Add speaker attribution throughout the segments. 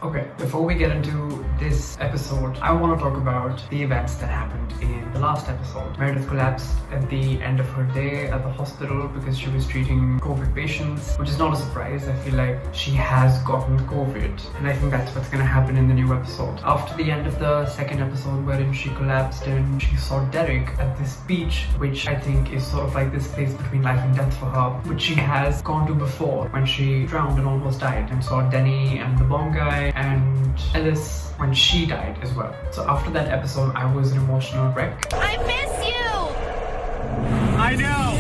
Speaker 1: Okay, before we get into this episode, I want to talk about the events that happened in the last episode. Meredith collapsed at the end of her day at the hospital because she was treating COVID patients, which is not a surprise. I feel like she has gotten COVID, and I think that's what's going to happen in the new episode. After the end of the second episode, wherein she collapsed and she saw Derek at this beach, which I think is sort of like this place between life and death for her, which she has gone to before when she drowned and almost died, and saw Denny and the bomb guy and Ellis when she died as well. So after that episode, I was an emotional wreck.
Speaker 2: I miss you!
Speaker 3: I know!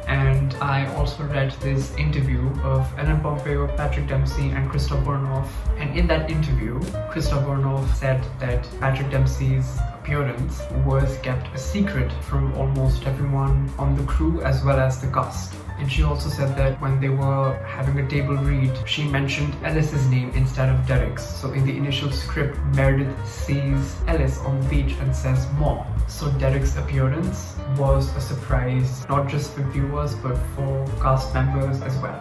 Speaker 1: And I also read this interview of Ellen Pompeo, Patrick Dempsey and Christoph Burnoff. And in that interview, Christoph Burnoff said that Patrick Dempsey's appearance was kept a secret from almost everyone on the crew as well as the cast. And she also said that when they were having a table read, she mentioned Ellis's name instead of Derek's. So in the initial script, Meredith sees Ellis on the beach and says Mom. So Derek's appearance was a surprise, not just for viewers, but for cast members as well,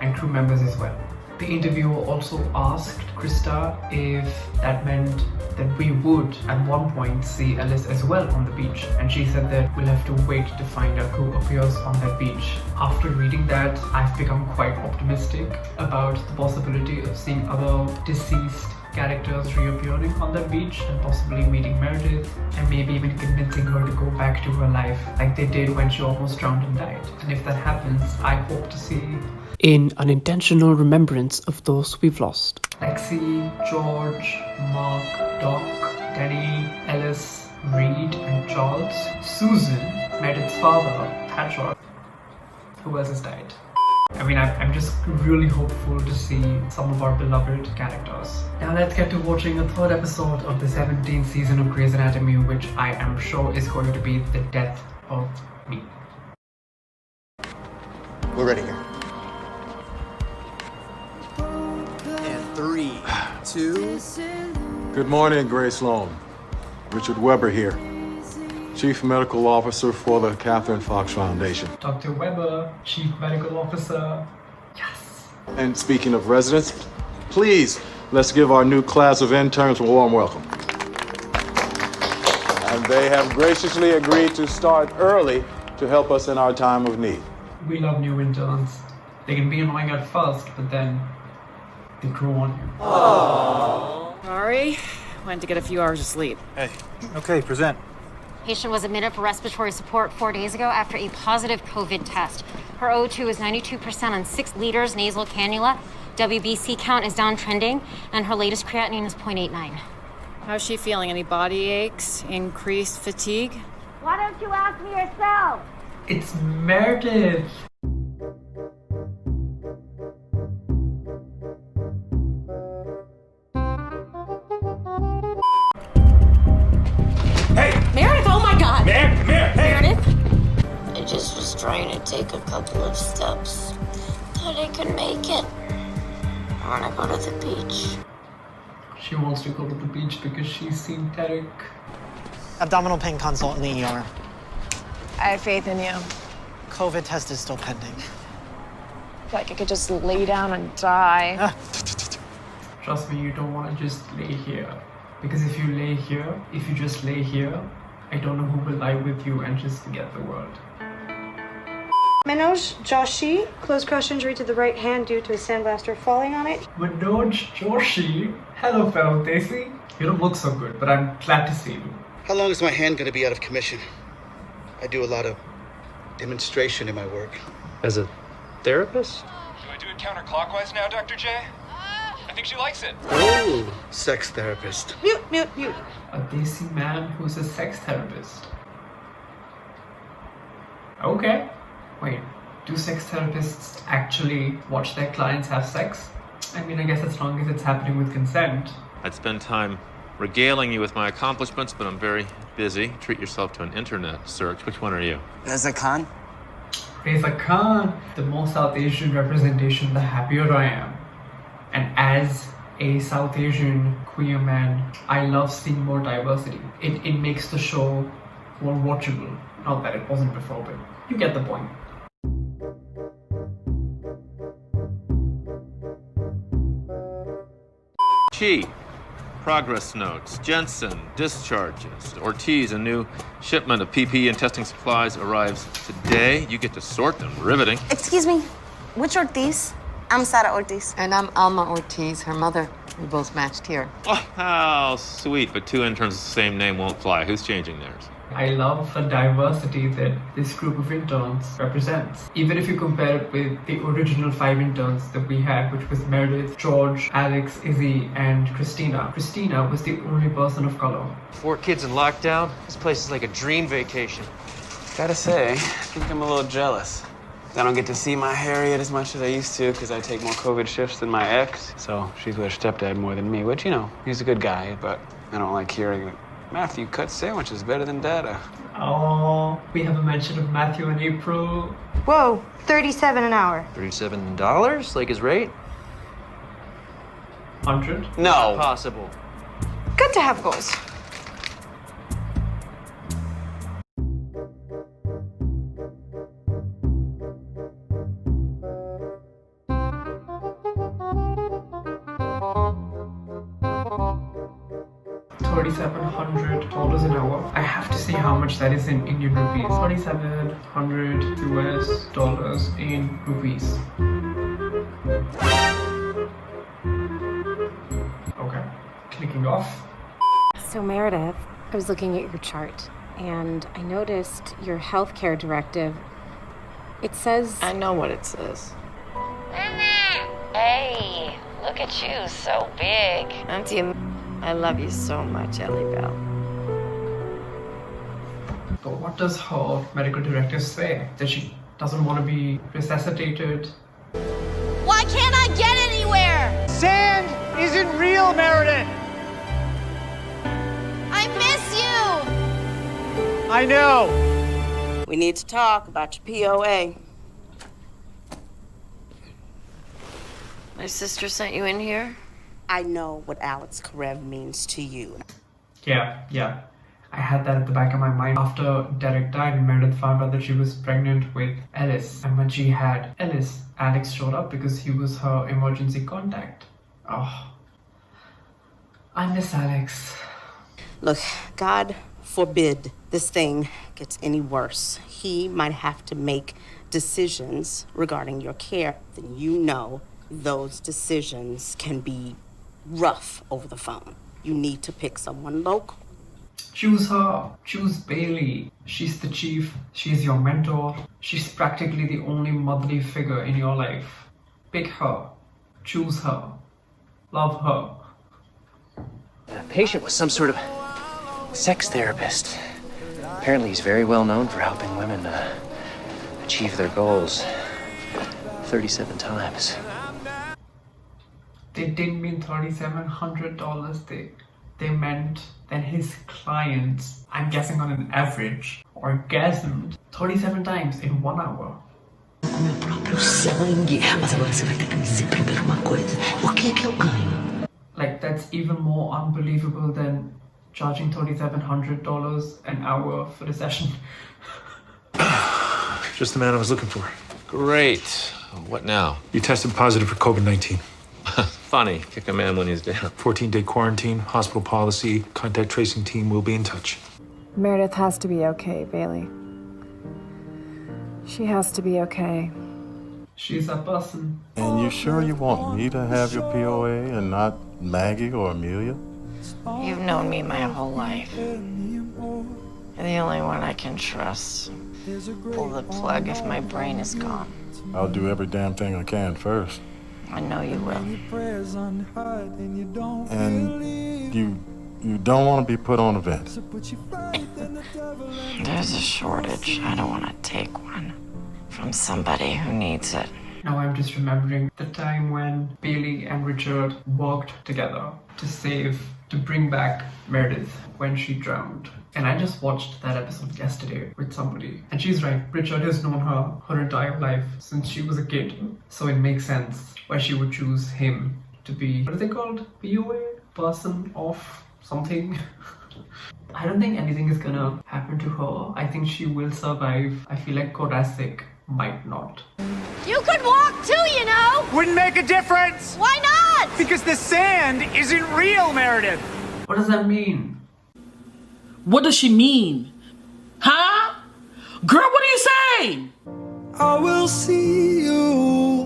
Speaker 1: and crew members as well. The interviewer also asked Krista if that meant that we would at one point see Ellis as well on the beach, and she said that we'll have to wait to find out who appears on that beach. After reading that, I've become quite optimistic about the possibility of seeing other deceased characters reappearing on that beach and possibly meeting Meredith and maybe even convincing her to go back to her life like they did when she almost drowned and died. And if that happens, I hope to see in an intentional remembrance of those we've lost. Lexi, George, Mark, Doc, Denny, Ellis, Reed and Charles, Susan, Meredith's father, Patrick. Who else has died? I mean, I'm just really hopeful to see some of our beloved characters. Now let's get to watching a third episode of the 17th season of Grey's Anatomy, which I am sure is going to be the death of me.
Speaker 4: We're ready here. And 3, 2...
Speaker 5: Good morning, Grace Sloan. Richard Weber here, Chief Medical Officer for the Catherine Fox Foundation.
Speaker 1: Dr. Weber, Chief Medical Officer. Yes!
Speaker 5: And speaking of residents, please, let's give our new class of interns a warm welcome. And they have graciously agreed to start early to help us in our time of need.
Speaker 1: We love new interns. They can be annoying at first, but then they grow on you.
Speaker 6: Aww. Sorry, went to get a few hours of sleep.
Speaker 3: Hey, okay, present.
Speaker 2: Patient was admitted for respiratory support 4 days ago after a positive COVID test. Her O2 is 92% on 6 liters nasal cannula. WBC count is downtrending, and her latest creatinine is 0.89.
Speaker 6: How's she feeling? Any body aches? Increased fatigue?
Speaker 2: Why don't you ask me yourself?
Speaker 1: It's Meredith!
Speaker 6: Meredith, oh my God!
Speaker 2: Meredith?
Speaker 7: I just was trying to take a couple of steps. Thought I could make it. I want to go to the beach.
Speaker 1: She wants to go to the beach because she's seen Derek.
Speaker 8: Abdominal pain consult in the ER.
Speaker 9: I have faith in you.
Speaker 8: COVID test is still pending.
Speaker 9: I feel like I could just lay down and die.
Speaker 1: Trust me, you don't want to just lay here. Because if you just lay here, I don't know who will lie with you and just forget the world.
Speaker 10: Manoj Joshi, closed crush injury to the right hand due to a sandblaster falling on it.
Speaker 1: Manoj Joshi? Hello, fellow Desi. You don't look so good, but I'm glad to see you.
Speaker 4: How long is my hand going to be out of commission? I do a lot of demonstration in my work.
Speaker 11: As a therapist?
Speaker 3: Do I do it counterclockwise now, Dr. J? I think she likes it.
Speaker 4: Oh, sex therapist.
Speaker 10: Mute.
Speaker 1: A Desi man who's a sex therapist. Okay. Wait, do sex therapists actually watch their clients have sex? I mean, I guess as long as it's happening with consent.
Speaker 11: I'd spend time regaling you with my accomplishments, but I'm very busy. Treat yourself to an internet search. Which one are you?
Speaker 8: Reza Khan?
Speaker 1: Reza Khan. The more South Asian representation, the happier I am. And as a South Asian queer man, I love seeing more diversity. It makes the show more watchable. Not that it wasn't before, but you get the point.
Speaker 11: Chi, progress notes. Jensen, discharges. Ortiz, a new shipment of PPE and testing supplies arrives today. You get to sort them. Riveting.
Speaker 12: Excuse me, which Ortiz? I'm Sara Ortiz.
Speaker 13: And I'm Alma Ortiz, her mother. We both matched here.
Speaker 11: Oh, how sweet. But two interns with the same name won't fly. Who's changing theirs?
Speaker 1: I love the diversity that this group of interns represents. Even if you compare it with the original 5 interns that we had, which was Meredith, George, Alex, Izzy, and Christina. Christina was the only person of color.
Speaker 14: 4 kids in lockdown? This place is like a dream vacation.
Speaker 15: Gotta say, I think I'm a little jealous. I don't get to see my Harriet as much as I used to because I take more COVID shifts than my ex. So she's with her stepdad more than me, which, you know, he's a good guy, but I don't like hearing it. Matthew cuts sandwiches better than Dada.
Speaker 1: Oh, we have a mention of Matthew and April.
Speaker 10: Whoa, $37 an hour.
Speaker 14: $37? Like his rate?
Speaker 1: 100?
Speaker 15: No.
Speaker 14: Possible.
Speaker 9: Good to have goals.
Speaker 1: $3,700 an hour. I have to see how much that is in Indian rupees. 3,700 US dollars in rupees. Okay, clicking off.
Speaker 2: So Meredith, I was looking at your chart and I noticed your healthcare directive. It says...
Speaker 9: I know what it says.
Speaker 7: Hey, look at you, so big.
Speaker 9: Auntie, I love you so much, Ellie Bell.
Speaker 1: But what does her medical directive say? That she doesn't want to be resuscitated?
Speaker 12: Why can't I get anywhere?
Speaker 14: Sand isn't real, Meredith!
Speaker 12: I miss you!
Speaker 14: I know!
Speaker 9: We need to talk about your POA. My sister sent you in here?
Speaker 12: I know what Alex Karev means to you.
Speaker 1: Yeah. I had that at the back of my mind. After Derek died, Meredith found out that she was pregnant with Ellis. And when she had Ellis, Alex showed up because he was her emergency contact. Oh, I miss Alex.
Speaker 12: Look, God forbid this thing gets any worse. He might have to make decisions regarding your care. Then you know those decisions can be rough over the phone. You need to pick someone local.
Speaker 1: Choose her. Choose Bailey. She's the chief. She's your mentor. She's practically the only motherly figure in your life. Pick her. Choose her. Love her.
Speaker 14: The patient was some sort of sex therapist. Apparently he's very well known for helping women achieve their goals 37 times.
Speaker 1: They didn't mean $3,700. They meant that his clients, I'm guessing on an average, orgasmed 37 times in 1 hour. Like, that's even more unbelievable than charging $3,700 an hour for the session.
Speaker 16: Just the man I was looking for.
Speaker 11: Great. What now?
Speaker 16: You tested positive for COVID-19.
Speaker 11: Funny. Kick a man when he's down.
Speaker 16: 14-day quarantine, hospital policy, contact tracing team will be in touch.
Speaker 9: Meredith has to be okay, Bailey. She has to be okay.
Speaker 1: She's a person.
Speaker 5: And you sure you want me to have your POA and not Maggie or Amelia?
Speaker 9: You've known me my whole life. You're the only one I can trust. Pull the plug if my brain is gone.
Speaker 5: I'll do every damn thing I can first.
Speaker 9: I know you will.
Speaker 5: And you don't want to be put on a vent.
Speaker 9: There's a shortage. I don't want to take one from somebody who needs it.
Speaker 1: Now I'm just remembering the time when Bailey and Richard worked together to bring back Meredith when she drowned. And I just watched that episode yesterday with somebody. And she's right, Richard has known her entire life since she was a kid. So it makes sense why she would choose him to be, what are they called? POA? Person of something? I don't think anything is gonna happen to her. I think she will survive. I feel like Koracic might not.
Speaker 17: You could walk too, you know!
Speaker 18: Wouldn't make a difference!
Speaker 17: Why not?
Speaker 18: Because the sand isn't real, Meredith!
Speaker 1: What does that mean?
Speaker 19: What does she mean? Huh? Girl, what are you saying?
Speaker 20: I will see you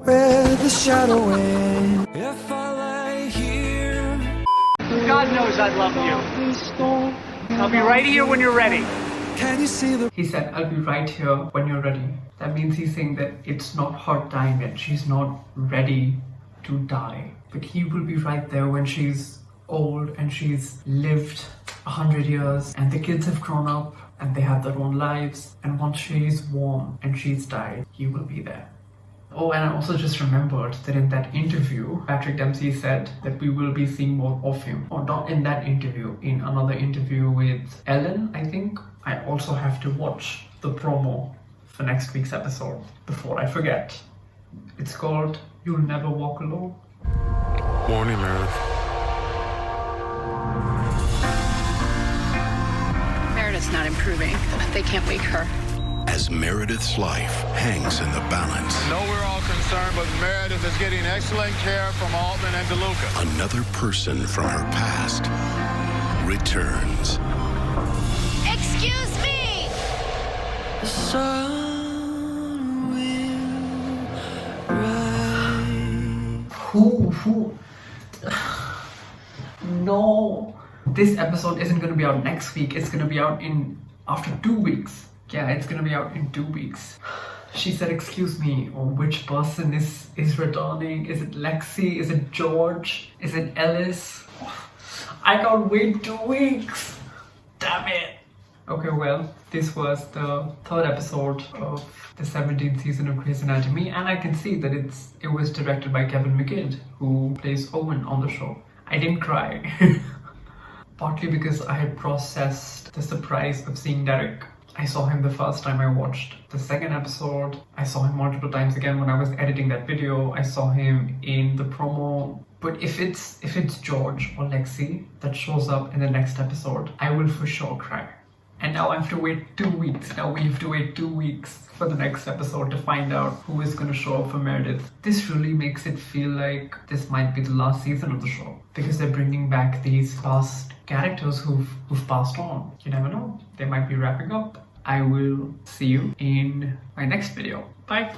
Speaker 20: where the shadow ends. If I lay here,
Speaker 18: God knows I love you. I'll be right here when you're ready.
Speaker 20: Can you see the...
Speaker 1: He said, I'll be right here when you're ready. That means he's saying that it's not her time yet. She's not ready to die. But he will be right there when she's old and she's lived 100 years and the kids have grown up and they have their own lives. And once she's warm and she's died, he will be there. Oh, and I also just remembered that in that interview, Patrick Dempsey said that we will be seeing more of him. Or not in that interview, in another interview with Ellen, I think. I also have to watch the promo for next week's episode before I forget. It's called You'll Never Walk Alone.
Speaker 5: Morning, Meredith.
Speaker 6: Meredith's not improving. They can't wake her.
Speaker 21: As Meredith's life hangs in the balance.
Speaker 5: I know we're all concerned, but Meredith is getting excellent care from Altman and DeLuca.
Speaker 21: Another person from her past returns.
Speaker 17: Excuse me!
Speaker 20: The sun will rise.
Speaker 1: Who? No. This episode isn't going to be out next week. It's going to be out after 2 weeks. Yeah, it's gonna be out in 2 weeks. She said, excuse me, or which person is returning? Is it Lexi? Is it George? Is it Ellis? I can't wait 2 weeks. Damn it. Okay, well, this was the 3rd episode of the 17th season of Grey's Anatomy, and I can see that it was directed by Kevin McKidd, who plays Owen on the show. I didn't cry. Partly because I had processed the surprise of seeing Derek. I saw him the first time I watched the 2nd episode. I saw him multiple times again when I was editing that video. I saw him in the promo. But if it's George or Lexi that shows up in the next episode, I will for sure cry. And now I have to wait 2 weeks. Now we have to wait 2 weeks for the next episode to find out who is going to show up for Meredith. This really makes it feel like this might be the last season of the show, because they're bringing back these past characters who've passed on. You never know. They might be wrapping up. I will see you in my next video. Bye.